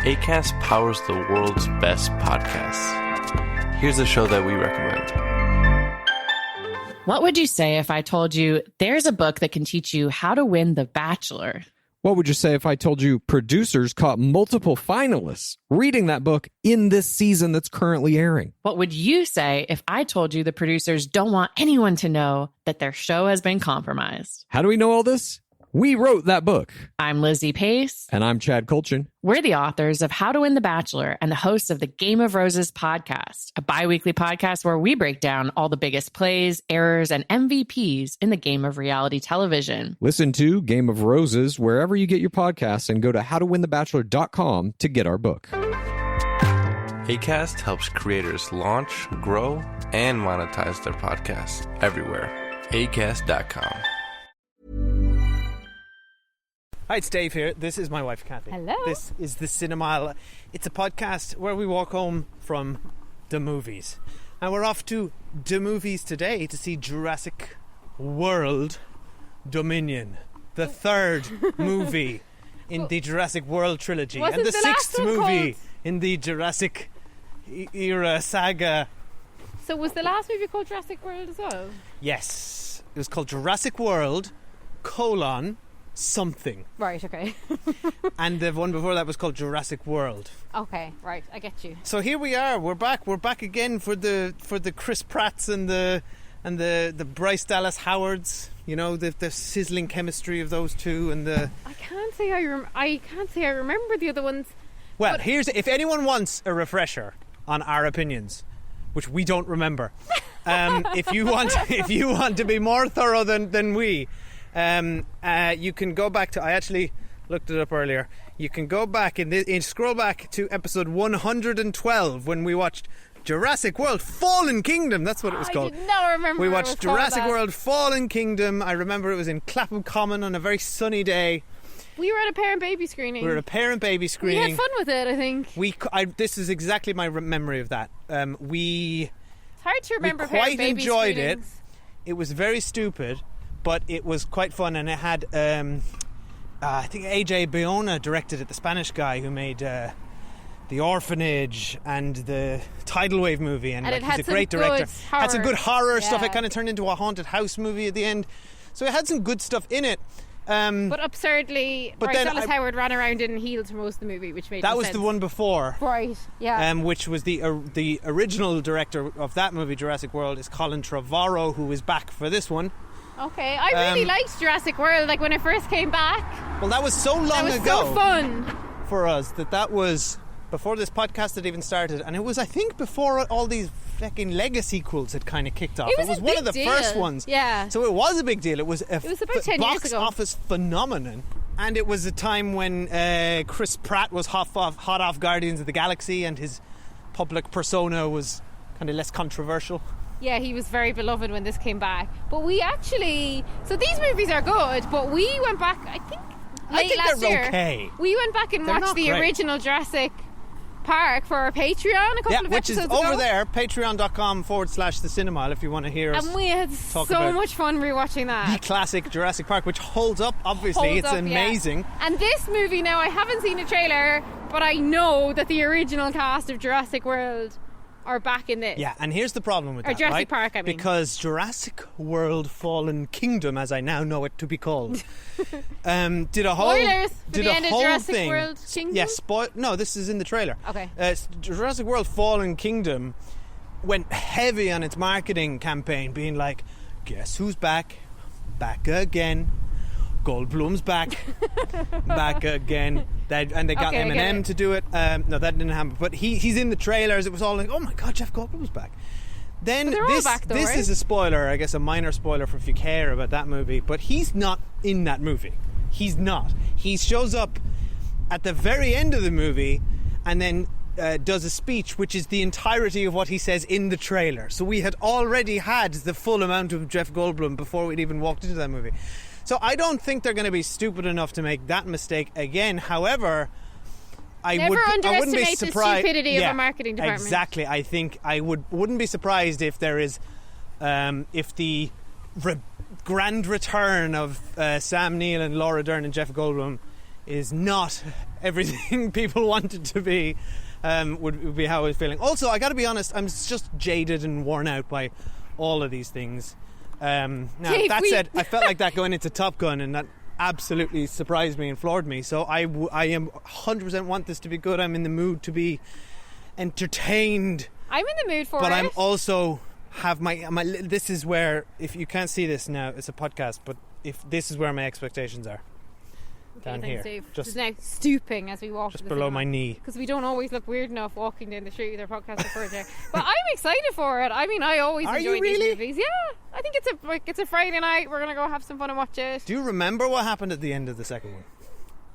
Acast powers the world's best podcasts. Here's a show that we recommend. What would you say if I told you there's a book that can teach you how to win The Bachelor? What would you say if I told you producers caught multiple finalists reading that book in this season that's currently airing? What would you say if I told you the producers don't want anyone to know that their show has been compromised? How do we know all this? We wrote that book. I'm Lizzie Pace. And I'm Chad Kulchin. We're the authors of How to Win the Bachelor and the hosts of the Game of Roses podcast, a bi-weekly podcast where we break down all the biggest plays, errors, and MVPs in the game of reality television. Listen to Game of Roses wherever you get your podcasts and go to howtowinthebachelor.com to get our book. Acast helps creators launch, grow, and monetize their podcasts everywhere. Acast.com. Hi, it's Dave here. This is my wife, Kathy. Hello. This is The Cinemile. It's a podcast where we walk home from the movies. And we're off to the movies today to see Jurassic World Dominion, the third movie in the Jurassic World trilogy. Wasn't and the the sixth last one movie called- in the Jurassic era saga. So was the last movie called Jurassic World as well? Yes. It was called Jurassic World, something. Right, okay. And the one before that was called Jurassic World. Okay, right, I get you. So here we are. We're back again for the Chris Pratts and the Bryce Dallas Howards. You know, the sizzling chemistry of those two and the. I can't say I remember the other ones. Well, but if anyone wants a refresher on our opinions, which we don't remember, if you want to be more thorough than we. You can go back to. I actually looked it up earlier. You can go back and scroll back to episode 112 when we watched Jurassic World: Fallen Kingdom. That's what it was called. I did not remember. We it watched was called Jurassic that. World: Fallen Kingdom. I remember it was in Clapham Common on a very sunny day. We were at a parent baby screening. We were at a parent baby screening. We had fun with it, I think. This is exactly my memory of that. It's hard to remember. We quite parent baby enjoyed screenings. it. It was very stupid, but it was quite fun, and it had I think AJ Bayona directed it, the Spanish guy who made The Orphanage and the Tidal Wave movie, and it he's had a great some director. good Had some good horror stuff. Yeah. It kind of turned into a haunted house movie at the end, so it had some good stuff in it. But absurdly, but Bryce then Dallas Howard ran around in heels for most of the movie, which made that no was sense. the one before. Right, yeah. Which was the original director of that movie, Jurassic World, is Colin Trevorrow, who is back for this one. Okay, I really liked Jurassic World, like when it first came back. Well, that was so long That was ago so fun. for us that was before this podcast had even started, and it was, I think, before all these fucking legacy sequels had kind of kicked off. It was a one big of the deal. first ones. Yeah. So it was a big deal. It was It was about 10 years box ago. office phenomenon. And it was a time when Chris Pratt was hot off Guardians of the Galaxy, and his public persona was kind of less controversial. Yeah, he was very beloved when this came back. But we actually... So these movies are good, but we went back, I think, late last they're year. okay. We went back and They're watched not the great. original Jurassic Park for our Patreon a couple of which is episodes over ago. there, patreon.com/the Cinemile, if you want to hear us. And we had talk so about much fun rewatching that. the classic Jurassic Park, which holds up, obviously. Holds It's up, yeah. amazing. And this movie now, I haven't seen a trailer, but I know that the original cast of Jurassic World are back in this. Yeah, and here's the problem with Or that, Jurassic right? Park, I mean. Because Jurassic World Fallen Kingdom, as I now know it to be called, did a whole Spoilers for did the a end of whole Jurassic thing. World Kingdom? Yes, no, this is in the trailer. Okay. Jurassic World Fallen Kingdom went heavy on its marketing campaign, being like, guess who's back? Back again. Goldblum's back. Back again. And they got Okay, I get Eminem it. to do it. No, that didn't happen. But he's in the trailers. It was all like, oh my God, Jeff Goldblum's back. Then But they're all this back though, this right? is a spoiler, I guess a minor spoiler for if you care about that movie. But he's not in that movie. He's not. He shows up at the very end of the movie and then does a speech which is the entirety of what he says in the trailer. So we had already had the full amount of Jeff Goldblum before we'd even walked into that movie. So I don't think they're going to be stupid enough to make that mistake again. However, I Never wouldn't be underestimate the surprised. stupidity of a marketing department. Exactly. I think I wouldn't be surprised if there is, if the grand return of Sam Neill and Laura Dern and Jeff Goldblum is not everything people want it to be, would be how I was feeling. Also, I got to be honest, I'm just jaded and worn out by all of these things. Now, Dave, that said, I felt like that going into Top Gun, and that absolutely surprised me and floored me. So I am 100% want this to be good. I'm in the mood to be entertained. I'm in the mood for but it. I'm also have my this is where, if you can't see this now, it's a podcast, but if this is where my expectations are. Down thanks, here, Dave. just now stooping as we walk just below my knee. because we don't always look weird enough walking down the street with our podcast recorder. But I'm excited for it. I mean, I always Are enjoy you really? these movies. Yeah, I think it's a Friday night. We're gonna go have some fun and watch it. Do you remember what happened at the end of the second one?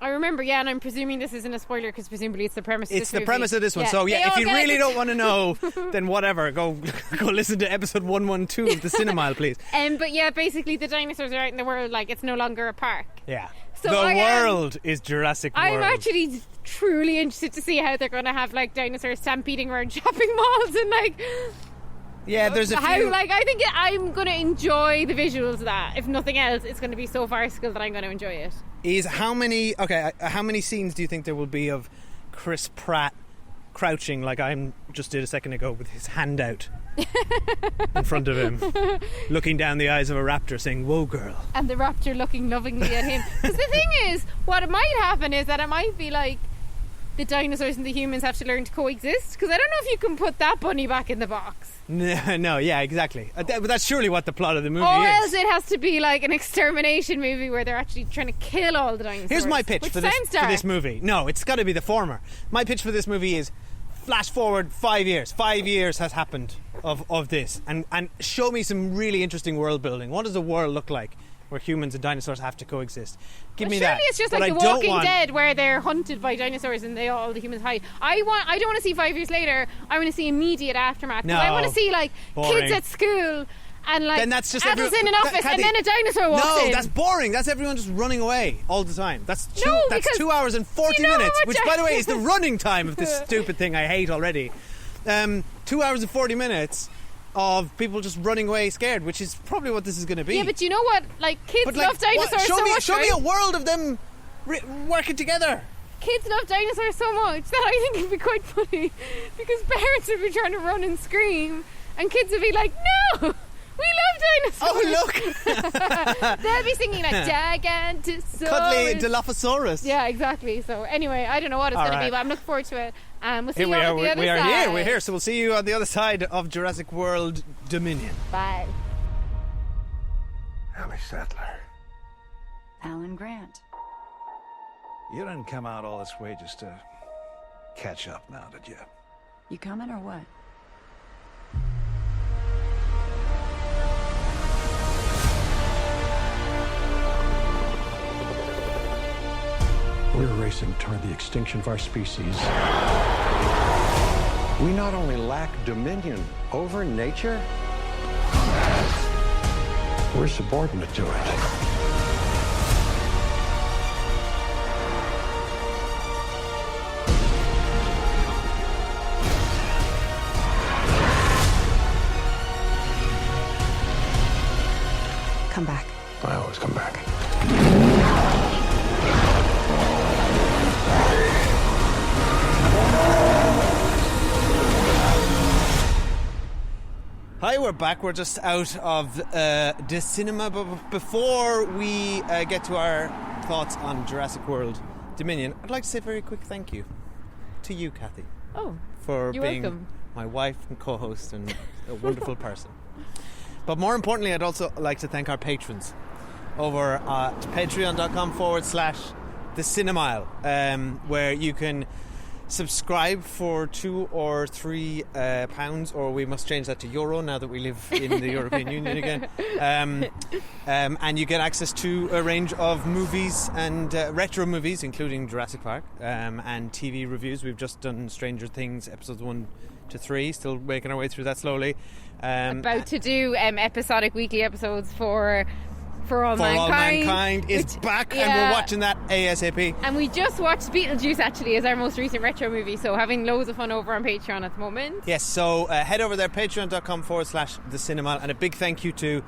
I remember, yeah, and I'm presuming this isn't a spoiler because presumably it's the premise of this It's the movie. premise of this one. So They yeah, if all you get really it. don't want to know, then whatever, go listen to episode 112 of the Cinemile, please. But yeah, basically the dinosaurs are out in the world, like it's no longer a park. Yeah. So the I am- world is Jurassic World. I'm actually truly interested to see how they're going to have like dinosaurs stampeding around shopping malls and like Yeah, there's a how few. like I think I'm going to enjoy the visuals of that. If nothing else, it's going to be so farcical that I'm going to enjoy it. How many scenes do you think there will be of Chris Pratt crouching like I just did a second ago with his hand out in front of him, looking down the eyes of a raptor saying, "Whoa, girl." And the raptor looking lovingly at him. Because the thing is, what might happen is that it might be like the dinosaurs and the humans have to learn to coexist. Because I don't know if you can put that bunny back in the box. No, yeah, exactly. But that's surely what the plot of the movie Or is. else it has to be like an extermination movie where they're actually trying to kill all the dinosaurs. Here's my pitch which for sounds this dark. movie. No, it's got to be the former. My pitch for this movie is flash forward 5 years. 5 years has happened of this, and show me some really interesting world building. What does the world look like where humans and dinosaurs have to coexist? Give me surely that. it's just What like I The don't Walking want- Dead where they're hunted by dinosaurs and all the humans hide. I don't want to see 5 years later. I want to see immediate aftermath. 'Cause I want to No. see like Boring. kids at school and like Then that's just adults every- in an office Kathy, and then a dinosaur walks No, in. that's boring. That's everyone just running away all the time. That's because 2 hours and 40 you know how minutes, much which, I- by the way, is the running time of this stupid thing I hate already. 2 hours and 40 minutes of people just running away scared, which is probably what this is going to be. Yeah, but you know what? Like kids But, like, love dinosaurs what? so much. Show me right? a world of them working together. Kids love dinosaurs so much that I think it'd be quite funny because parents would be trying to run and scream, and kids would be like, "No, we love dinosaurs." Oh, look. They'll be singing like Gigantosaurus. Cuddly Dilophosaurus. Yeah, exactly. So anyway, I don't know what it's All going to be, right. but I'm looking forward to it. We'll see Here you we all are. on the other We are side. here. We're here. So we'll see you on the other side of Jurassic World Dominion. Bye. Ellie Sattler. Alan Grant. You didn't come out all this way just to catch up now, did you? You coming or what? We're racing toward the extinction of our species. We not only lack dominion over nature, we're subordinate to it. Come back. I always come back. Hi, we're back. We're just out of the cinema, but before we get to our thoughts on Jurassic World Dominion, I'd like to say a very quick thank you to you, Kathy, Oh, for you're being welcome. my wife and co-host and a wonderful person. But more importantly, I'd also like to thank our patrons over at patreon.com/the Cinemile, where you can subscribe for £2 or £3, or we must change that to euro now that we live in the European Union again. And you get access to a range of movies and retro movies, including Jurassic Park, and TV reviews. We've just done Stranger Things episodes 1 to 3, still making our way through that slowly. About to do episodic weekly episodes for All For All Mankind. Mankind is which- back, and yeah. we're watching that ASAP. And we just watched Beetlejuice actually as our most recent retro movie, so having loads of fun over on Patreon at the moment. Yes, so head over there, patreon.com/the Cinema, and a big thank you to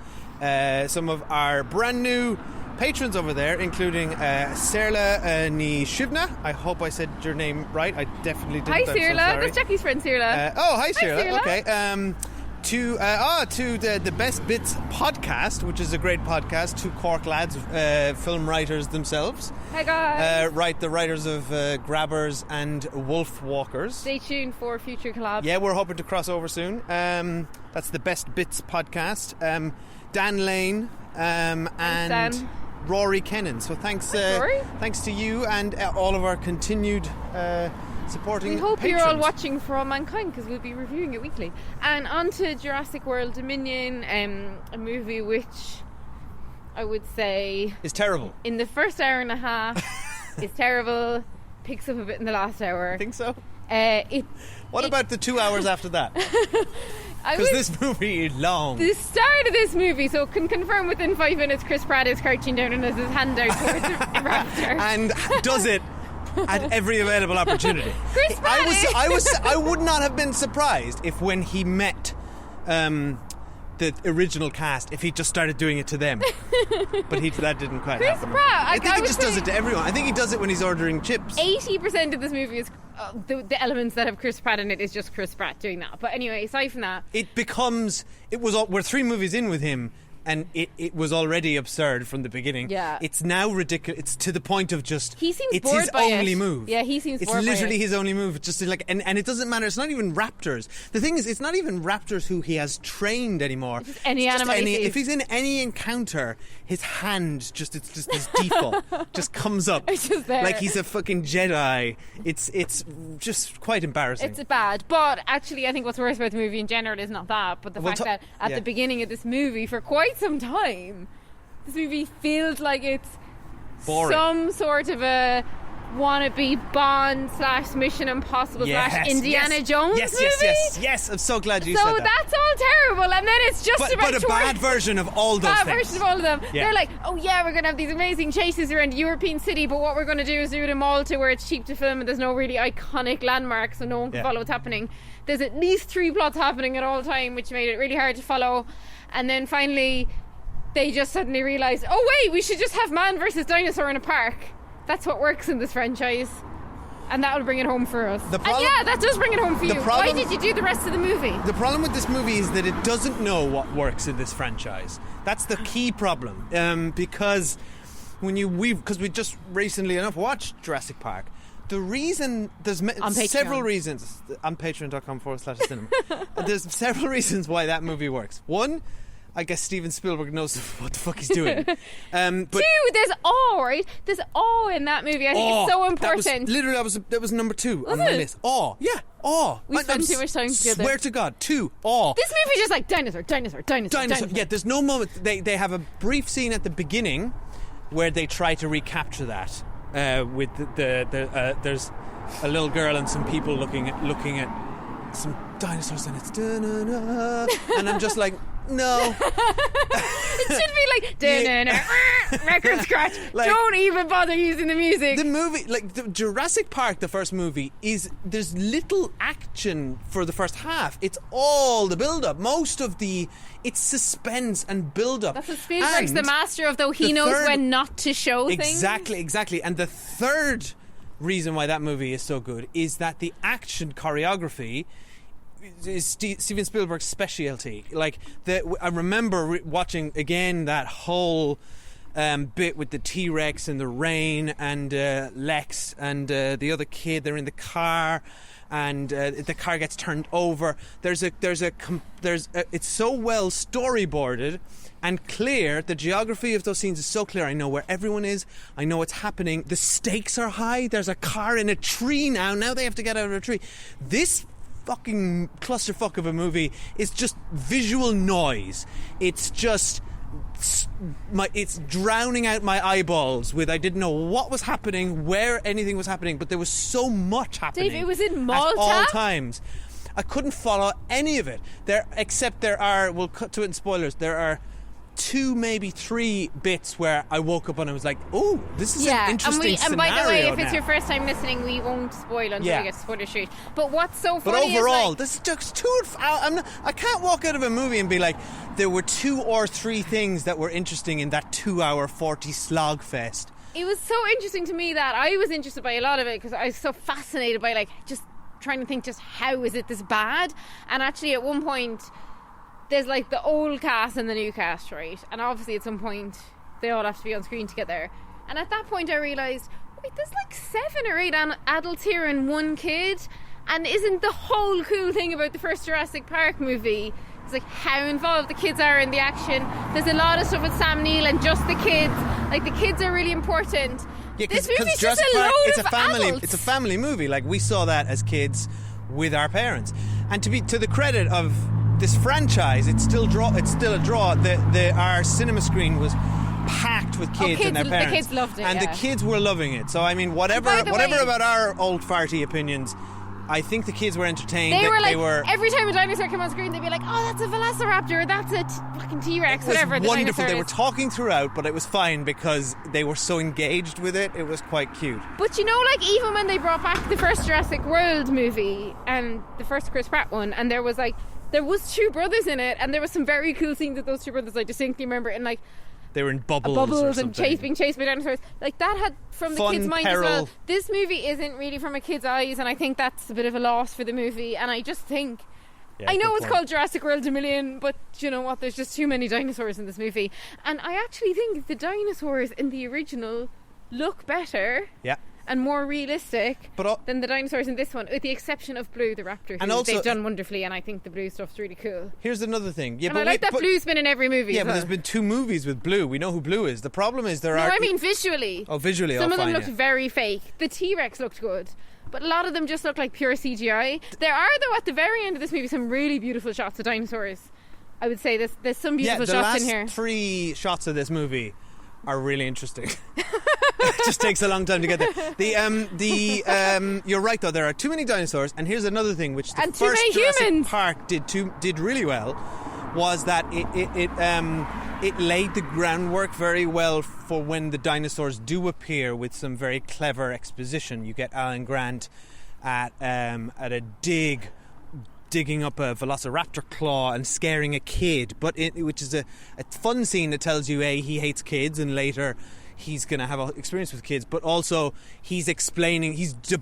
some of our brand new patrons over there, including Serla Nishivna. I hope I said your name right. I definitely didn't. Hi, I'm so Serla. sorry. That's Jackie's friend, Serla. Hi, Serla. Serla. Okay. To the Best Bits podcast, which is a great podcast. Two Cork lads, film writers themselves. Hi, guys. The writers of Grabbers and Wolf Walkers. Stay tuned for future collabs. Yeah, we're hoping to cross over soon. That's the Best Bits podcast. Dan Lane and Dan. Rory Kennan. So thanks to you and all of our continued supporting We hope patrons. you're all watching For All Mankind, because we'll be reviewing it weekly. And on to Jurassic World Dominion, a movie which I would say It's terrible. in the first hour and a half is terrible, picks up a bit in the last hour. I think so. What about the 2 hours after that? Because this movie is long. The start of this movie, so can confirm within 5 minutes Chris Pratt is crouching down and has his hand out towards a raptor. And does it at every available opportunity. Chris Pratt I would not have been surprised if when he met the original cast, if he just started doing it to them. But that didn't quite Chris happen. Pratt, I think he just does it to everyone. I think he does it when he's ordering chips. 80% of this movie is the elements that have Chris Pratt in it is just Chris Pratt doing that. But anyway, aside from that, we're 3 movies in with him, and it was already absurd from the beginning. Yeah. It's now ridiculous. It's to the point of just he seems it's bored his by only it. move. Yeah, he seems bored It's by literally it. his only move. Just like and it doesn't matter. It's not even raptors. The thing is, it's not even raptors who he has trained anymore. It's just any It's just animal he sees. if he's in any encounter, his hand it's just his default just comes up. It's just there. Like he's a fucking Jedi. It's just quite embarrassing. It's bad, but actually I think what's worse about the movie in general is not that, but the fact that at the beginning of this movie for quite some time this movie feels like it's boring. some sort of a wannabe Bond / Mission Impossible / Indiana Jones movie. Yes, I'm so glad you so said that. that's all terrible, and then it's just but about a bad version of all those bad things. version of all of them. Yeah. They're like, oh yeah, we're going to have these amazing chases around a European city, but what we're going to do is do it in Malta where it's cheap to film and there's no really iconic landmarks so no one can follow what's happening. There's at least 3 plots happening at all time, which made it really hard to follow. And then finally they just suddenly realised, oh wait, we should just have man versus dinosaur in a park. That's what works in this franchise. And that'll bring it home for us. That does bring it home for you. Why did you do the rest of the movie? The problem with this movie is that it doesn't know what works in this franchise. That's the key problem. Because because we just recently enough watched Jurassic Park. The reason there's several reasons on patreon.com/cinema. There's several reasons why that movie works. One, I guess Steven Spielberg knows what the fuck he's doing. But 2, there's awe, right? There's awe in that movie. I think it's so important. That was number 2 on Was my it? list. Awe. Yeah, awe. We spend too much time together. Swear to God, 2, awe. This movie is just like dinosaur. Yeah, there's no moment. They have a brief scene at the beginning where they try to recapture that with there's a little girl and some people looking at some dinosaurs, and it's da-na-na, and I'm just like, no. It should be like record scratch. Don't even bother using the music. The movie, the Jurassic Park, the first movie, there's little action for the first half. It's all the build-up. It's suspense and build-up. That's what Spielberg's the master of, though. He knows when not to show things. Exactly. And the third reason why that movie is so good is that the action choreography is Steven Spielberg's specialty. I remember watching again that whole bit with the T-Rex and the rain and Lex and the other kid. They're in the car and the car gets turned over. It's so well storyboarded and clear. The geography of those scenes is so clear. I know where everyone is. I know what's happening. The stakes are high. There's a car in a tree now. Now they have to get out of a tree. This fucking clusterfuck of a movie is just visual noise. It's just it's drowning out my eyeballs with I didn't know what was happening, where anything was happening, but there was so much happening. Dave, it was in Malta? At all times. I couldn't follow any of it. We'll cut to it in spoilers. There are 2, maybe 3 bits where I woke up and I was like, oh, this is an interesting and by the way, if it's now. your first time listening, we won't spoil until we get to spoiler street. But what's so But funny overall, is this is just too. I can't walk out of a movie and be like, there were 2 or 3 things that were interesting in that 2-hour 40 slog fest. it was so interesting to me that I was interested by a lot of it because I was so fascinated by just trying to think just how is it this bad. And actually at one point there's like the old cast and the new cast, right? And obviously at some point they all have to be on screen together. And at that point I realised, wait, there's like 7 or 8 adults here and 1 kid. And isn't the whole cool thing about the first Jurassic Park movie is like how involved the kids are in the action? There's a lot of stuff with Sam Neill and just the kids. Like the kids are really important. Yeah, This movie's just Jurassic a Park, load of adults. It's a family movie. Like we saw that as kids with our parents. And to the credit of this franchise, it's still a draw. Our cinema screen was packed with kids and their parents. The kids loved it, and the kids were loving it. So I mean, whatever about our old farty opinions, I think the kids were entertained. They were every time a dinosaur came on screen, they'd be like, "Oh, that's a Velociraptor, that's a fucking T-Rex, whatever." It was wonderful. They were is. talking throughout, but it was fine because they were so engaged with it. It was quite cute. But you know, like even when they brought back the first Jurassic World movie and the first Chris Pratt one, and there was 2 brothers in it, and there was some very cool scenes with those 2 brothers. I distinctly remember, and like. They were in bubbles and being chased by dinosaurs. Like that had from the kids' mind peril. as well. This movie isn't really from a kid's eyes, and I think that's a bit of a loss for the movie. And I just think, I know it's called Jurassic World a million, but you know what? There's just too many dinosaurs in this movie. And I actually think the dinosaurs in the original look better. Yeah. And more realistic than the dinosaurs in this one, with the exception of Blue the raptor, who they've done wonderfully, and I think the Blue stuff's really cool. Here's another thing. Yeah, and I like that Blue's been in every movie. Yeah, as but well. there's been 2 movies with Blue. We know who Blue is. The problem is I mean visually. Oh, visually. Some of them looked very fake. The T-Rex looked good, but a lot of them just looked like pure CGI. There are, though, at the very end of this movie, some really beautiful shots of dinosaurs. I would say there's some beautiful shots in here. The last 3 shots of this movie are really interesting. It just takes a long time to get there. You're right though. There are too many dinosaurs, and here's another thing which the first Jurassic Park did really well, was that it laid the groundwork very well for when the dinosaurs do appear with some very clever exposition. You get Alan Grant at a digging up a velociraptor claw and scaring a kid, which is a fun scene that tells you he hates kids, and later he's going to have an experience with kids, but also he's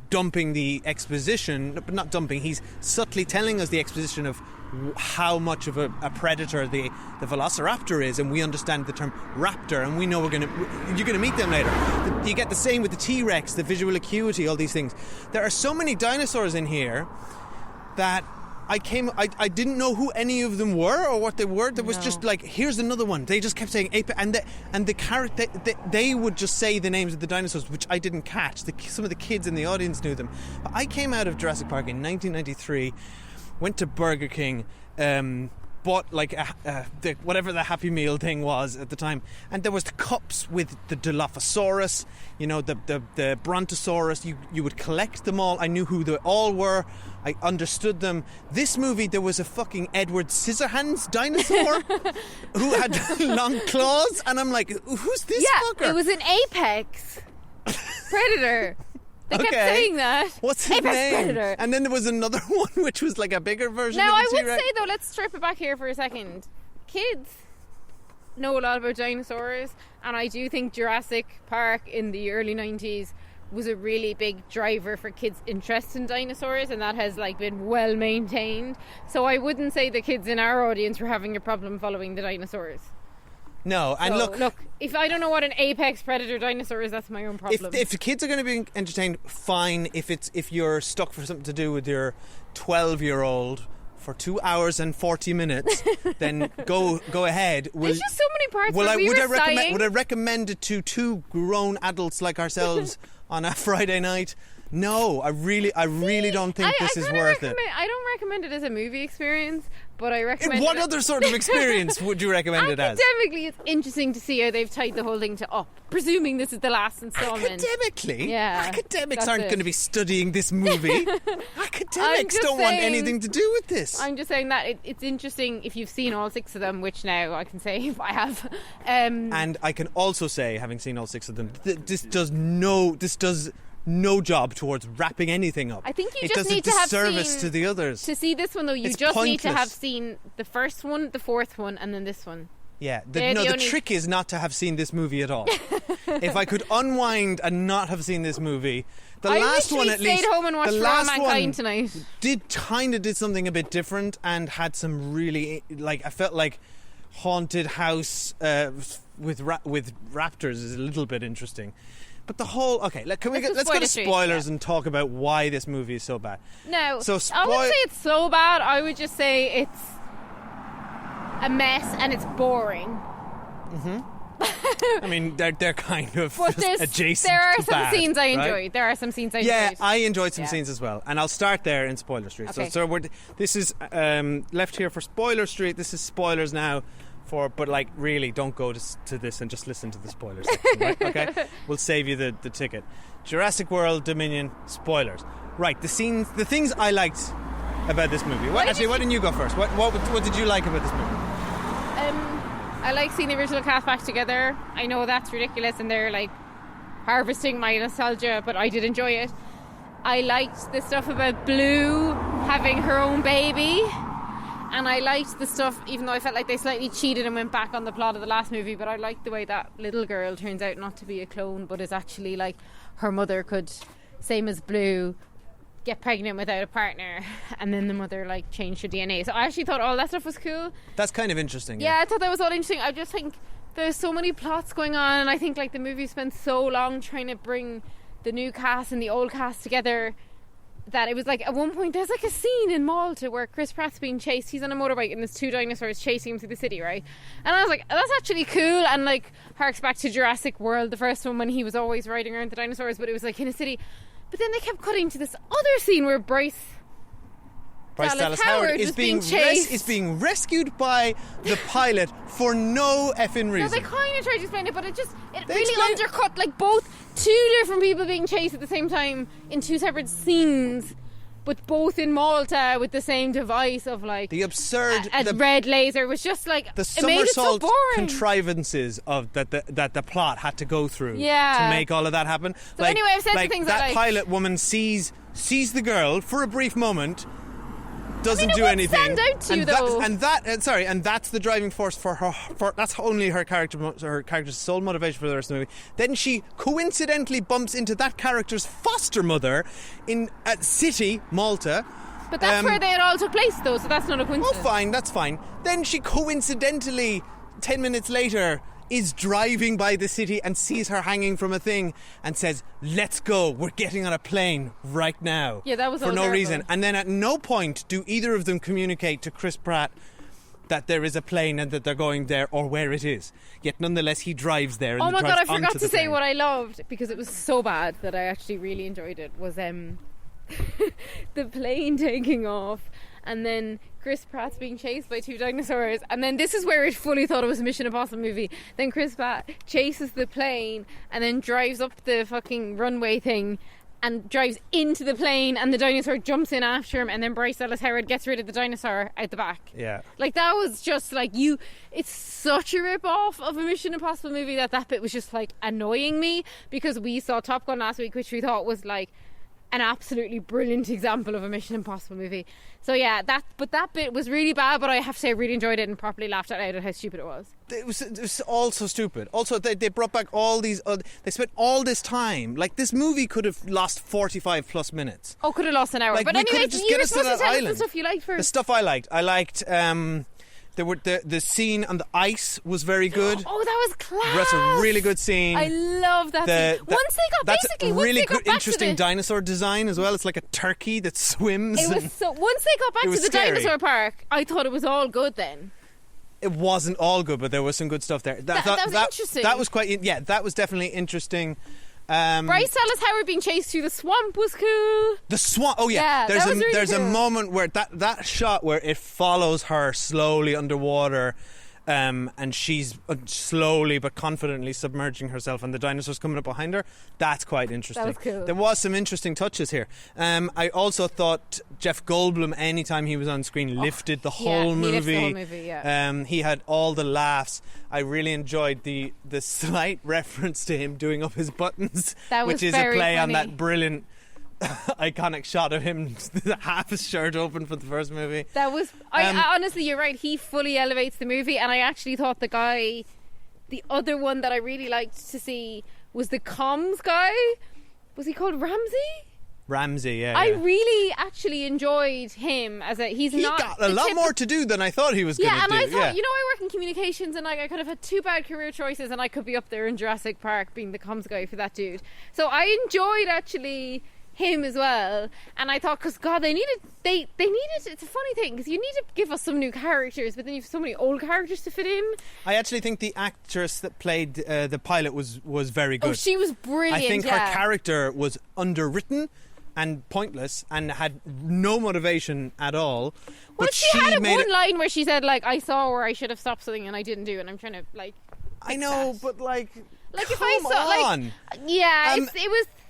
dumping the exposition, but not dumping, he's subtly telling us the exposition of how much of a predator the velociraptor is, and we understand the term raptor, and we know you're going to meet them later. You get the same with the T-Rex, the visual acuity, all these things. There are so many dinosaurs in here that I didn't know who any of them were or what they were. There was just like, here's another one. They just kept saying ape, and the character they would just say the names of the dinosaurs, which I didn't catch. Some of the kids in the audience knew them. But I came out of Jurassic Park in 1993, went to Burger King, bought like whatever the Happy Meal thing was at the time, and there was the cups with the Dilophosaurus, the Brontosaurus. You would collect them all. I knew who they all were. I understood them. This movie, there was a fucking Edward Scissorhands dinosaur who had long claws, and I'm like, who's this fucker? It was an apex predator. They kept saying that. What's his apex name? Predator. And then there was another one which was like a bigger version now, of the I would T-Rex. say, though, let's strip it back here for a second. Kids know a lot about dinosaurs, and I do think Jurassic Park in the early 90s was a really big driver for kids' interest in dinosaurs, and that has been well maintained. So I wouldn't say the kids in our audience were having a problem following the dinosaurs. No, and look, if I don't know what an apex predator dinosaur is, that's my own problem. If the kids are going to be entertained, fine. If you're stuck for something to do with your 12-year-old for 2 hours and 40 minutes, then go ahead. There's just so many parts where we were sighing. Would I recommend it to 2 grown adults like ourselves on a Friday night? No, I really don't think this is worth it. I don't recommend it as a movie experience, but I recommend What other sort of experience would you recommend it as? Academically, it's interesting to see how they've tied the whole thing to Up, presuming this is the last installment. Academically? Yeah. Academics that's aren't it. going to be studying this movie. Academics just don't want saying- anything to do with this. I'm just saying that it's interesting if you've seen all 6 of them, which now I can say if I have. And I can also say, having seen all 6 of them, this does no job towards wrapping anything up. I think you it just does need a to have disservice seen to the others. To see this one though, you It's just need to pointless. have seen the first one, the fourth one, and then this one. Yeah, They're the the only- trick is not to have seen this movie at all. If I could unwind and not have seen this movie, the I last wish one we at stayed least, home and watched the For All last Mankind one tonight. did something a bit different and had some really I felt like haunted house with raptors is a little bit interesting. But the whole let's go to spoilers and talk about why this movie is so bad. No, So I wouldn't say it's so bad. I would just say it's a mess and it's boring. I mean, they're kind of But just adjacent. there are to some bad, scenes I enjoyed. right? There are some scenes I Yeah, enjoyed. I enjoyed some Yeah. scenes as well, and I'll start there in Spoiler Street. Okay. So this is left here for Spoiler Street. This is spoilers now. But like, really, don't go to this and just listen to the spoilers section, right? Okay, we'll save you the ticket. Jurassic World Dominion spoilers. Right, the things I liked about this movie. Why didn't you go first? What did you like about this movie? I like seeing the original cast back together. I know that's ridiculous and they're like harvesting my nostalgia, but I did enjoy it. I liked the stuff about Blue having her own baby. And I liked the stuff, even though I felt like they slightly cheated and went back on the plot of the last movie, but I liked the way that little girl turns out not to be a clone, but is actually like her mother could, same as Blue, get pregnant without a partner, and then the mother like changed her DNA. So I actually thought all that stuff was cool. That's kind of interesting. Yeah, I thought that was all interesting. I just think there's so many plots going on, and I think like the movie spent so long trying to bring the new cast and the old cast together that it was like at one point there's like a scene in Malta where Chris Pratt's being chased. He's on a motorbike and there's 2 dinosaurs chasing him through the city, right? And I was like, that's actually cool, and like harks back to Jurassic World, the first one, when he was always riding around the dinosaurs, but it was like in a city. But then they kept cutting to this other scene where Bryce Dallas Howard is was being chased. being rescued by the pilot for no effing reason. No, they kind of tried to explain it, but it They really explain- undercut like both 2 different people being chased at the same time in 2 separate scenes, but both in Malta with the same device of like The absurd, a red laser. Was just like the it made it so somersault boring. contrivances of that the plot had to go through Yeah. to make all of that happen. So anyway, I've said the like things I that liked. pilot woman sees the girl for a brief moment. Doesn't it do would anything. stand out to you, though. And that's the driving force for her. That's only her character's sole motivation for the rest of the movie. Then she coincidentally bumps into that character's foster mother in City, Malta. But that's where they all took place, though, so that's not a Oh, coincidence. fine, that's fine. Then she coincidentally, 10 minutes later, is driving by the city and sees her hanging from a thing and says, let's go, we're getting on a plane right now. Yeah, that was for all no terrible. reason. And then at no point do either of them communicate to Chris Pratt that there is a plane and that they're going there or where it is. Yet nonetheless he drives there and Oh my drives god, I forgot onto to the say plane. what I loved, because it was so bad that I actually really enjoyed it, was the plane taking off and then Chris Pratt's being chased by 2 dinosaurs, and then this is where it fully thought it was a Mission Impossible movie. Then Chris Pratt chases the plane and then drives up the fucking runway thing and drives into the plane, and the dinosaur jumps in after him, and then Bryce Dallas Howard gets rid of the dinosaur out the back. Yeah. Like, that was just like, it's such a rip-off of a Mission Impossible movie that bit was just like annoying me, because we saw Top Gun last week, which we thought was like an absolutely brilliant example of a Mission Impossible movie. So yeah, that bit was really bad, but I have to say I really enjoyed it and properly laughed out loud at how stupid it was. It was all so stupid. Also, they brought back all these. They spent all this time. Like, this movie could have lost 45 plus minutes. Oh, could have lost an hour. Like, but we anyway, could've just you get were us to supposed to that tell us island. the stuff you liked The first. stuff I liked. There were the scene on the ice was very good. Oh, that was class. That's a really good scene. I love that scene. Once That's they a got really back good, to interesting the, dinosaur design as well. It's like a turkey that swims. It was so. Once they got back It to was the scary. dinosaur park, I thought it was all good then. It wasn't all good, but there was some good stuff there. That was interesting. That was quite. Yeah, that was definitely interesting. Bryce Dallas Howard being chased through the swamp was cool. The swamp. Oh Yeah, that was really there's cool. a moment where that shot where it follows her slowly underwater, and she's slowly but confidently submerging herself, and the dinosaurs coming up behind her. That's quite interesting. That was cool. There was some interesting touches here. I also thought Jeff Goldblum, anytime he was on screen, lifted the whole movie. He lifted the whole movie. Yeah. He had all the laughs. I really enjoyed the slight reference to him doing up his buttons, That was which is very a play on funny. that brilliant iconic shot of him half his shirt open for the first movie. That was. I honestly, you're right. He fully elevates the movie, and I actually thought the other one that I really liked to see was the comms guy. Was he called Ramsey? Yeah. I really actually enjoyed him as he got a lot more to do than I thought he was going to do. Yeah, and I thought, I work in communications, and I could have had 2 bad career choices, and I could be up there in Jurassic Park being the comms guy for that dude. So I enjoyed actually him as well, and I thought, because God, they needed. It's a funny thing because you need to give us some new characters, but then you have so many old characters to fit in. I actually think the actress that played the pilot was very good. Oh, she was brilliant. I think her character was underwritten and pointless and had no motivation at all. Well, but she had one it line where she said, like, I saw where I should have stopped something and I didn't do it, and I'm trying to, like, I know, that. but like if come I saw, on. yeah, it was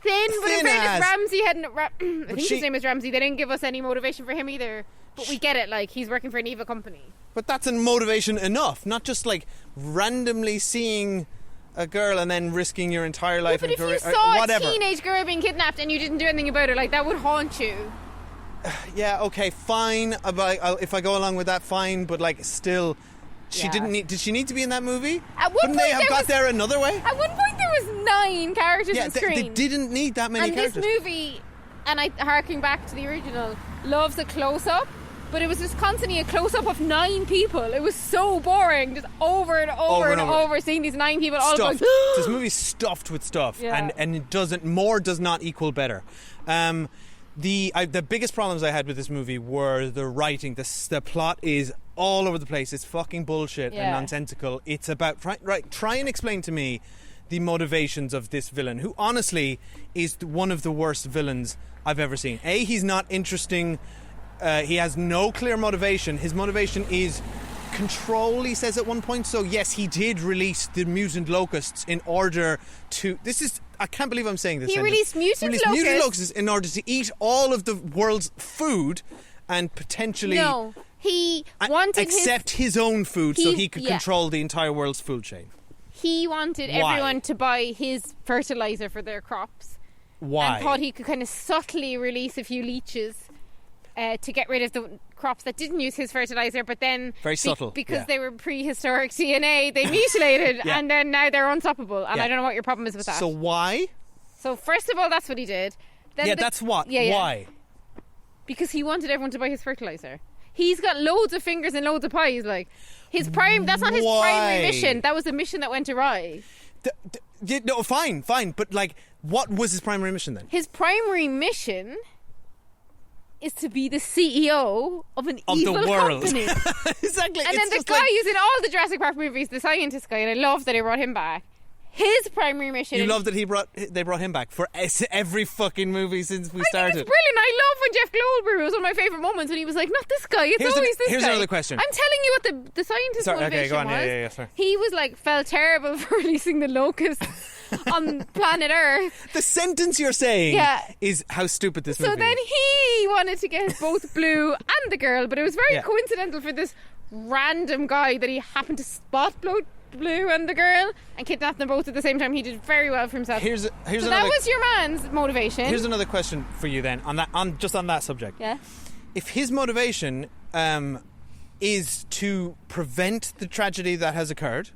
thin, but in Thin fairness, as. Ramsey hadn't. I think she- his name is Ramsey. They didn't give us any motivation for him either, but we get it. Like, he's working for an evil company. But that's a motivation enough, not just like randomly seeing a girl and then risking your entire life But and if career, you saw whatever. a teenage girl being kidnapped and you didn't do anything about it, like, that would haunt you. Yeah, okay, fine. If I go along with that, fine. But like, still, she Yeah. didn't need. Did she need to be in that movie? At one Couldn't they point have there got was- there another way? At one point, there was 9 characters Yeah, on screen. they didn't need that many And characters. this movie, and I harking back to the original, loves a close-up, but it was just constantly a close-up of 9 people. It was so boring, just over and over and over seeing these 9 people all going. Stuffed. This movie's stuffed with stuff, Yeah. and it doesn't. More does not equal better. The biggest problems I had with this movie were the writing. The plot is all over the place. It's fucking bullshit and Yeah. nonsensical. It's about try and explain to me the motivations of this villain, who honestly is one of the worst villains I've ever seen. He's not interesting. He has no clear motivation. His motivation is control, he says at one point. So yes, he did release the mutant locusts in order to. I can't believe I'm saying this. He sentence. released mutant mutant locusts. locusts in order to eat all of the world's food and potentially No, he wanted accept his own food so he could yeah. control the entire world's food chain. He wanted Why? everyone to buy his fertilizer for their crops. Why? And thought he could kind of subtly release a few leeches to get rid of the crops that didn't use his fertilizer, but then Very subtle, because yeah. they were prehistoric DNA, they mutilated, Yeah. and then now they're unstoppable. And Yeah. I don't know what your problem is with that. So why? So first of all, that's what he did. Then Yeah, that's what. Yeah, yeah. Why? Because he wanted everyone to buy his fertilizer. He's got loads of fingers and loads of pies. Like that's not his Why? primary mission. That was the mission that went awry. No, fine. But like, what was his primary mission then? His primary mission is to be the CEO of an Of evil the world. company. Exactly. And then the guy who's in all the Jurassic Park movies, the scientist guy, and I love that they brought him back. His primary mission. You love that they brought him back for every fucking movie since we I started. think it's brilliant. I love when Jeff Goldblum, it was one of my favourite moments when he was like, not this guy, it's always this here's guy. another question. I'm telling you what the scientist's Sorry, okay, motivation go on. was. Yeah, sorry. He was like, felt terrible for releasing the locusts on planet Earth. The sentence you're saying Yeah. is how stupid this So movie then is. he wanted to get both Blue and the girl, but it was very Yeah. coincidental for this random guy that he happened to spot Blue and the girl and kidnap them both at the same time. He did very well for himself. Here's so another. that was your man's motivation. Here's another question for you then on that subject. Yeah. If his motivation is to prevent the tragedy that has occurred,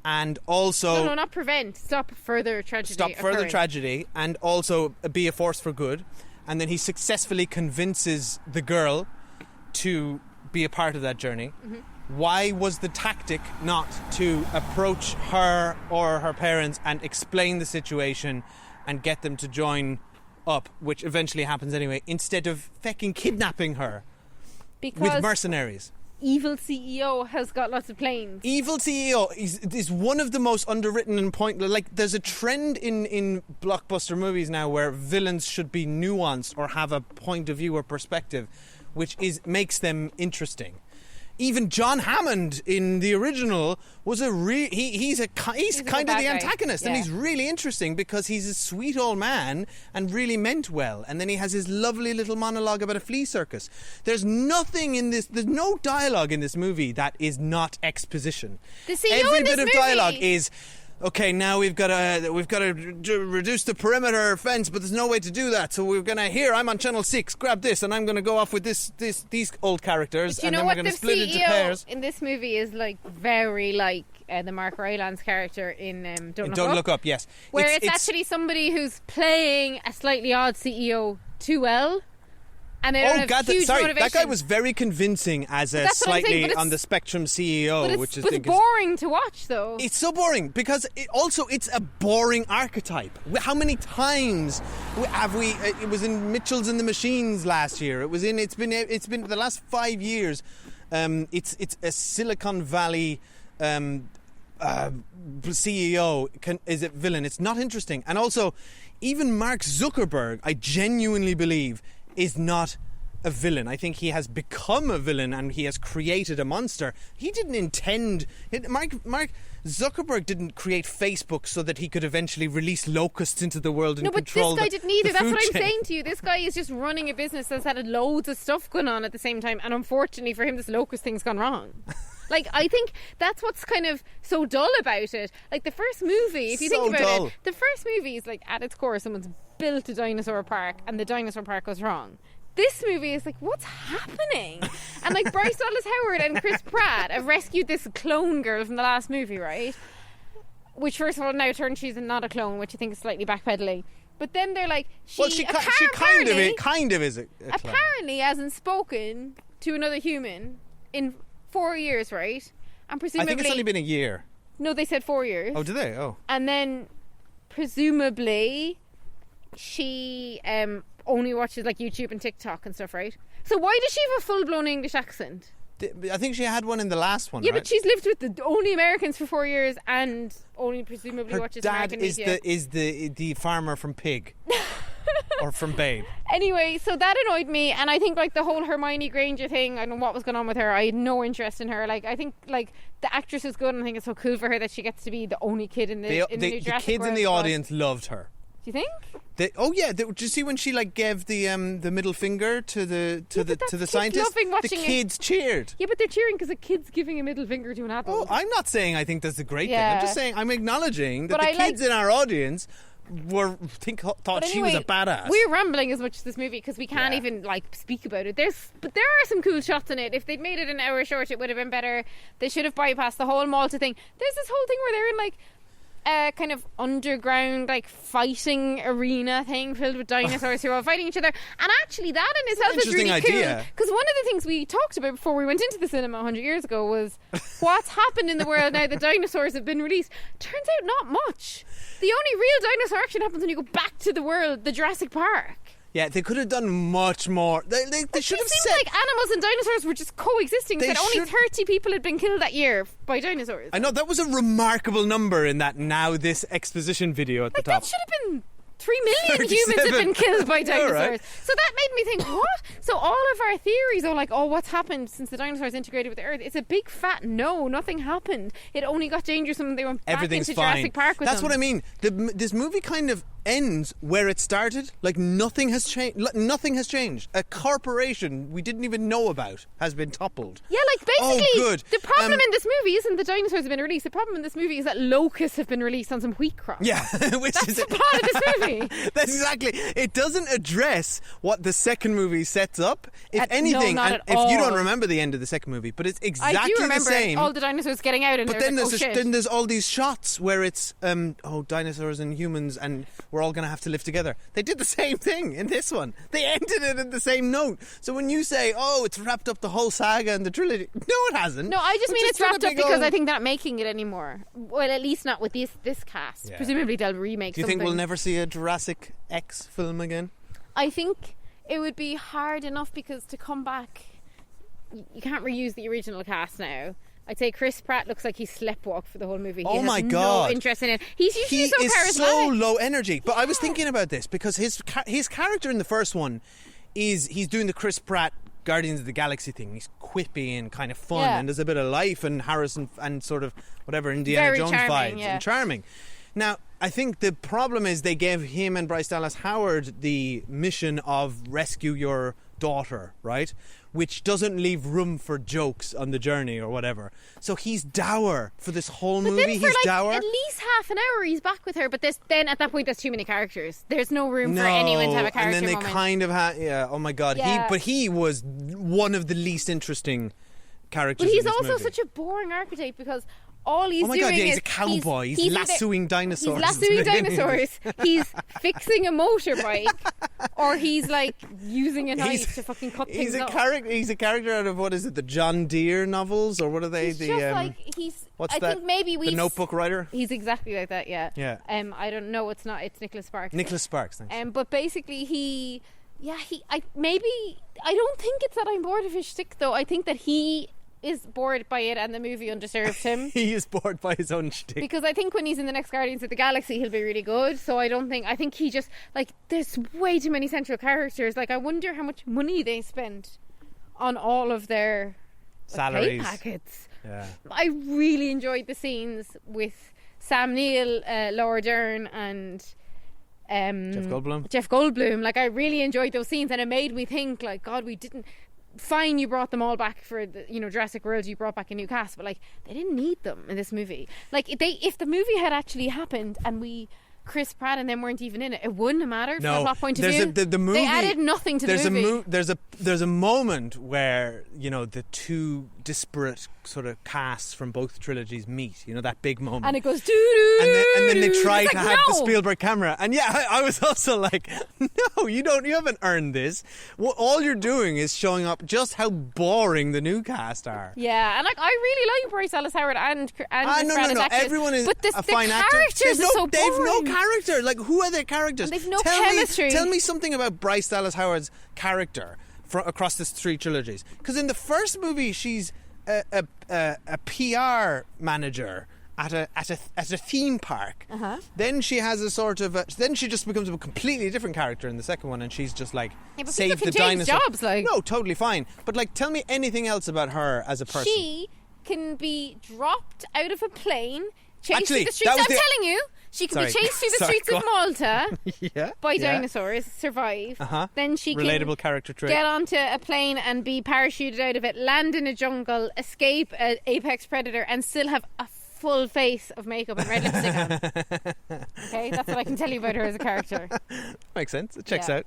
and also No, not prevent. Stop further tragedy. occurring. tragedy, and also be a force for good, and then he successfully convinces the girl to be a part of that journey. Why was the tactic not to approach her or her parents and explain the situation and get them to join up, which eventually happens anyway, instead of fucking kidnapping her Because with mercenaries? evil CEO has got lots of planes. Evil CEO is one of the most underwritten and pointless. Like, there's a trend in blockbuster movies now where villains should be nuanced or have a point of view or perspective, which makes them interesting. Even John Hammond in the original was he's kind of the antagonist, and he's really interesting because he's a sweet old man and really meant well. And then he has his lovely little monologue about a flea circus. There's nothing in this. There's no dialogue in this movie that is not exposition. The CEO Every in this bit of movie dialogue is. Okay, now we've got to reduce the perimeter fence, but there's no way to do that. So we're gonna I'm on channel 6. Grab this, and I'm gonna go off with these old characters, and then we're gonna split into pairs. In this movie is like very like the Mark Rylance character in Don't Look Up. Yes, where it's actually somebody who's playing a slightly odd CEO too well. And that guy was very convincing as a slightly on the spectrum CEO, which is boring to watch, though. It's so boring because it's a boring archetype. How many times have we? It was in Mitchell's and the Machines last year. It's been the last 5 years. It's a Silicon Valley CEO is a villain. It's not interesting, and also even Mark Zuckerberg, I genuinely believe, is not a villain. I think he has become a villain and he has created a monster. He didn't intend... Mark Zuckerberg didn't create Facebook so that he could eventually release locusts into the world and control No, but this guy didn't either. That's what I'm chain. saying to you. This guy is just running a business that's had loads of stuff going on at the same time, and unfortunately for him, this locust thing's gone wrong. Like, I think that's what's kind of so dull about it. Like, the first movie, if you think about it, the first movie is like, at its core, someone's built a dinosaur park and the dinosaur park goes wrong. This movie is like, what's happening? And like Bryce Dallas Howard and Chris Pratt have rescued this clone girl from the last movie, right? Which, first of all, now turns she's not a clone, which I think is slightly backpedaling. But then they're like, she kind of is a clone. Apparently hasn't spoken to another human in 4 years, right? And presumably, I think it's only been a year. No, they said 4 years. Oh, did they? Oh. And then presumably she only watches like YouTube and TikTok and stuff, right? So why does she have a full-blown English accent? I think she had one in the last one. Yeah, right? but she's lived with the only Americans for 4 years and only presumably watches American media. Her dad is the farmer from Pig. Or from Babe. Anyway, so that annoyed me, and I think like the whole Hermione Granger thing, I don't know what was going on with her. I had no interest in her. Like, I think like the actress is good, and I think it's so cool for her that she gets to be the only kid in the new Jurassic the kids World, in the audience loved her. Do you think? Did you see when she like gave the middle finger to the scientist? The kids cheered. Yeah, but they're cheering because a kid's giving a middle finger to an adult. Oh, I'm not saying I think that's a great thing. I'm just saying I'm acknowledging that the kids in our audience thought she was a badass. We're rambling as much as this movie because we can't even like speak about it. But there are some cool shots in it. If they'd made it an hour short, it would have been better. They should have bypassed the whole Malta thing. There's this whole thing where they're in like a kind of underground like fighting arena thing filled with dinosaurs who are fighting each other, and actually that in itself is really cool, because one of the things we talked about before we went into the cinema 100 years ago was what's happened in the world now that dinosaurs have been released. Turns out not much. The only real dinosaur action happens when you go back to the world, the Jurassic Park. Yeah, they could have done much more. They should have said... like animals and dinosaurs were just coexisting. That only 30 people had been killed that year by dinosaurs. I know, that was a remarkable number in that this exposition video at the top. That should have been 3 million humans have been killed by dinosaurs. Right. So that made me think, what? So all of our theories are like, what's happened since the dinosaurs integrated with the Earth? It's a big fat no, nothing happened. It only got dangerous when they went back into Jurassic Park with them. That's what I mean. This movie kind of ends where it started. Like nothing has changed. Nothing has changed. A corporation we didn't even know about has been toppled. Yeah, like basically the problem in this movie isn't the dinosaurs have been released. The problem in this movie is that locusts have been released on some wheat crops. Yeah, that's the plot of this movie. That's exactly. It doesn't address what the second movie sets up. If anything, not and at if all. you don't remember the end of the second movie, but it's exactly I do remember the same. All the dinosaurs getting out, and but then then there's all these shots where it's dinosaurs and humans, and we're all going to have to live together. They did the same thing in this one. They ended it at the same note. So when you say, it's wrapped up the whole saga and the trilogy, no, it hasn't. No, I just mean it's wrapped up because I think they're not making it anymore. Well, at least not with this cast. Yeah. Presumably they'll remake. Do you think we'll never see a Jurassic X film again? I think it would be hard enough because to come back you can't reuse the original cast now. I'd say Chris Pratt looks like he's sleptwalked for the whole movie. He Oh has my God. no interest in it. He's usually He so is charismatic. so low energy. But I was thinking about this because his character in the first one is he's doing the Chris Pratt Guardians of the Galaxy thing. He's quippy and kind of fun, and there's a bit of life and Harrison and sort of whatever Indiana Very Jones charming, vibes yeah. and charming. Now, I think the problem is they gave him and Bryce Dallas Howard the mission of rescue your daughter, right? Which doesn't leave room for jokes on the journey or whatever. So he's dour for this whole But movie. then for He's like dour. at least half an hour he's back with her, but then at that point there's too many characters. There's no room for anyone to have a character and then they moment. kind of had, oh my God. Yeah. But he was one of the least interesting characters But he's in this also movie. such a boring archetype because all he's Oh my doing God, yeah, he's is a cowboy. He's either- lassoing dinosaurs. He's lassoing dinosaurs. He's fixing a motorbike, or he's like using a knife to fucking cut things He's a up. character. He's a character out of what is it? The John Deere novels, or what are they? He's the just like he's. what's I that? think maybe we. The Notebook writer. He's exactly like that. Yeah. Yeah. I don't know. It's not. It's Nicholas Sparks. Nicholas Sparks. Thanks. But basically he. Yeah. I don't think it's that I'm bored of his shtick though. I think that he is bored by it and the movie underserved him. He is bored by his own shtick. Because I think when he's in the next Guardians of the Galaxy he'll be really good. So I think he just like there's way too many central characters. Like I wonder how much money they spent on all of their Salaries. pay packets. Yeah. I really enjoyed the scenes with Sam Neill, Laura Dern and Jeff Goldblum. Like I really enjoyed those scenes and it made me think like God, we didn't fine you brought them all back for the Jurassic World, you brought back a new cast, but like they didn't need them in this movie. Like if the movie had actually happened and Chris Pratt and them weren't even in it, it wouldn't have mattered from a plot point of view. The movie, they added nothing to the movie. There's a moment where the two disparate sort of casts from both trilogies meet. That big moment, and it goes doo and then they try to have the no. Spielberg camera, and I was also like, no, you haven't earned this. Well, all you're doing is showing up just how boring the new cast are. Yeah, and like I really like Bryce Dallas Howard and Chris Pratt as actors, everyone is but a fine actor. characters are so boring. They've no character. Like, who are their characters? They've no chemistry. Tell me something about Bryce Dallas Howard's character across these three trilogies. Because in the first movie, she's a PR manager at a theme park. Then she has a sort of then she just becomes a completely different character in the second one, and she's just like save the dinosaur. Jobs, like. No, totally fine. But like, tell me anything else about her as a person. She can be dropped out of a plane, chased Actually, through the streets. that was I'm telling you, she can be Sorry. chased through the Sorry, streets go of Malta by yeah. dinosaurs, survive. Then she Relatable can character trait. get onto a plane and be parachuted out of it, land in a jungle, escape an apex predator, and still have a full face of makeup and red lipstick on. Okay, that's what I can tell you about her as a character. Makes sense. It checks Yeah. out.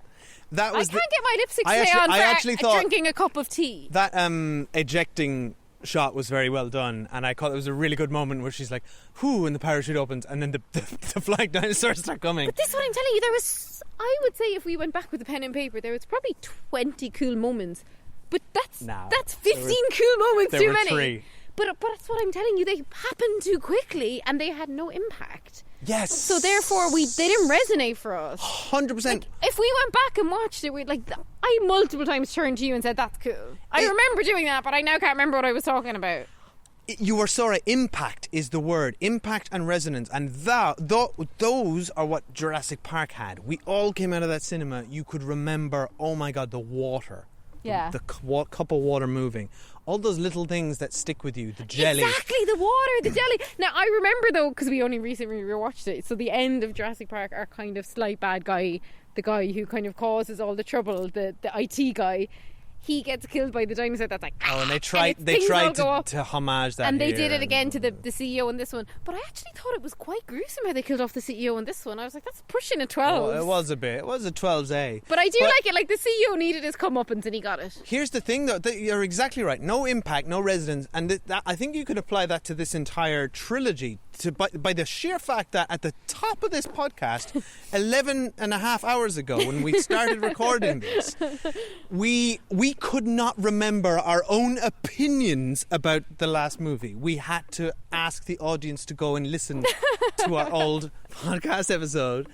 That was I can't get my lipstick I to stay actually- on I for actually thought- drinking a cup of tea. that ejecting shot was very well done, and I thought it was a really good moment where she's like, "Whoo!" and the parachute opens, and then the flying dinosaurs start coming. But this is what I'm telling you. I would say if we went back with a pen and paper, there was probably 20 cool moments. But that's 15 cool moments there too were many. 3. But that's what I'm telling you. They happened too quickly, and they had no impact. Yes. So therefore, they didn't resonate for us. 100%. If we went back and watched it, I multiple times turned to you and said, "That's cool." I remember doing that, but I now can't remember what I was talking about. You were sorry. Impact is the word. Impact and resonance, and those are what Jurassic Park had. We all came out of that cinema. You could remember. Oh my God, the water. Yeah. The cup of water moving. All those little things that stick with you. The jelly. Exactly, the water, the jelly. Now, I remember, though, because we only recently rewatched it, so the end of Jurassic Park, our kind of slight bad guy, the guy who kind of causes all the trouble, the IT guy, he gets killed by the dinosaur. That's like, Oh, and they tried to homage that. and they here did it again and- to the CEO in this one. But I actually thought it was quite gruesome how they killed off the CEO in this one. I was like, that's pushing a 12. Oh, it was a bit. It was a 12's. But I do like it. Like, the CEO needed his comeuppance and he got it. Here's the thing, though. You're exactly right. No impact, no resonance. And I think you could apply that to this entire trilogy by the sheer fact that at the top of this podcast, 11 and a half hours ago, when we started recording this, we could not remember our own opinions about the last movie. We had to ask the audience to go and listen to our old podcast episode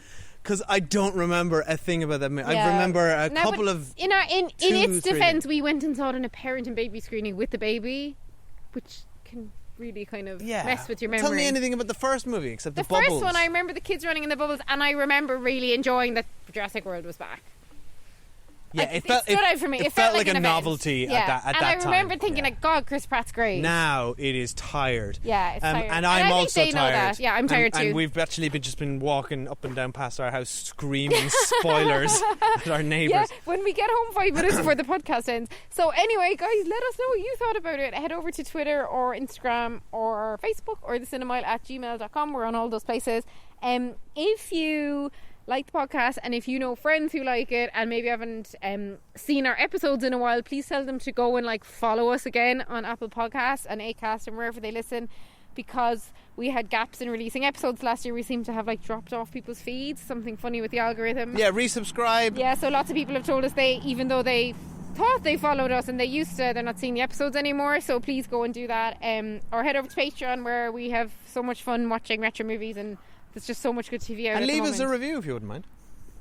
because I don't remember a thing about that movie. Yeah. I remember a No, couple but of in its defense, we went and saw it in a parent and baby screening with the baby, which can really kind of mess with your memory. Tell me anything about the first movie except the first bubbles. one, I remember the kids running in the bubbles, and I remember really enjoying that Jurassic World was back. Yeah, it stood out for me. It felt like an a event. novelty at that time. And I remember thinking, like, God, Chris Pratt's great. Now it is tired. Yeah, it's tired. And I I'm think also they know tired. that. Yeah, I'm tired too. And we've actually just been walking up and down past our house screaming spoilers at our neighbours. Yeah, when we get home 5 minutes before the podcast ends. So anyway, guys, let us know what you thought about it. Head over to Twitter or Instagram or Facebook or thecinemile@gmail.com. We're on all those places. If you like the podcast, and if you know friends who like it and maybe haven't seen our episodes in a while, please tell them to go and like follow us again on Apple Podcasts and Acast and wherever they listen, because we had gaps in releasing episodes last year. We seem to have like dropped off people's feeds, something funny with the algorithm. Yeah, resubscribe. Yeah, so lots of people have told us even though they thought they followed us and they're not seeing the episodes anymore, so please go and do that, or head over to Patreon, where we have so much fun watching retro movies, and there's just so much good TV out. And at leave the us a moment. review if you wouldn't mind.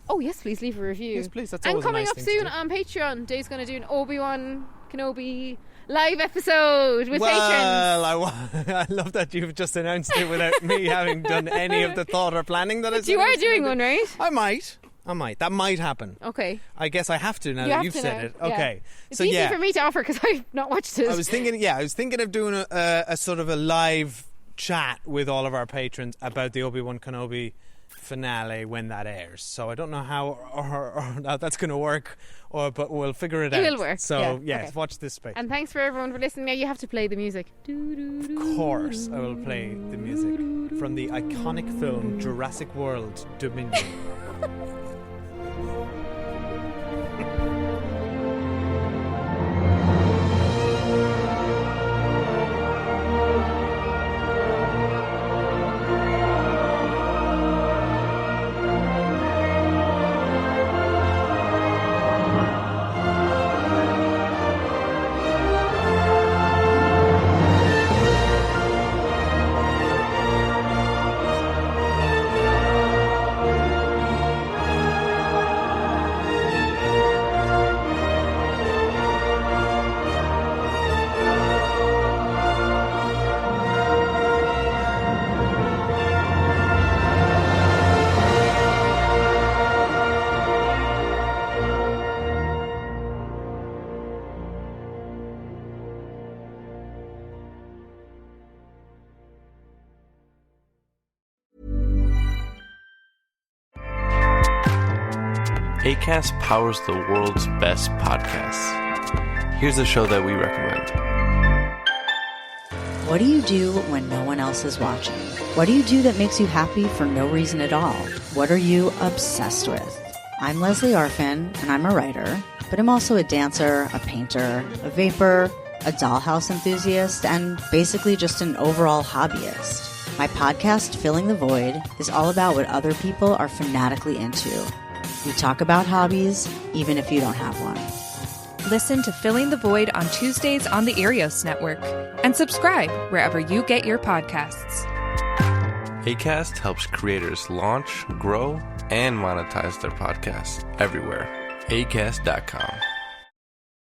Oh yes, please leave a review. Yes, please. That's and always a coming nice up thing to soon do. on Patreon, Dave's going to do an Obi-Wan Kenobi live episode with patrons. I love that you've just announced it without me having done any of the thought or planning that But you are doing one, right? I might. That might happen. Okay. I guess I have to now You that have you've to said now, it. yeah. Okay. It's so easy for me to offer because I've not watched it. I was thinking of doing a sort of a live chat with all of our patrons about the Obi-Wan Kenobi finale when that airs. So I don't know how or how that's going to work, but we'll figure it out. It will work. So okay. watch this space. And thanks for everyone for listening. Now you have to play the music. Of course, I will play the music from the iconic film Jurassic World Dominion. Acast powers the world's best podcasts. Here's a show that we recommend. What do you do when no one else is watching? What do you do that makes you happy for no reason at all? What are you obsessed with? I'm Leslie Arfin, and I'm a writer, but I'm also a dancer, a painter, a vapor, a dollhouse enthusiast, and basically just an overall hobbyist. My podcast, Filling the Void, is all about what other people are fanatically into. We talk about hobbies, even if you don't have one. Listen to Filling the Void on Tuesdays on the Arios Network and subscribe wherever you get your podcasts. Acast helps creators launch, grow, and monetize their podcasts everywhere. Acast.com.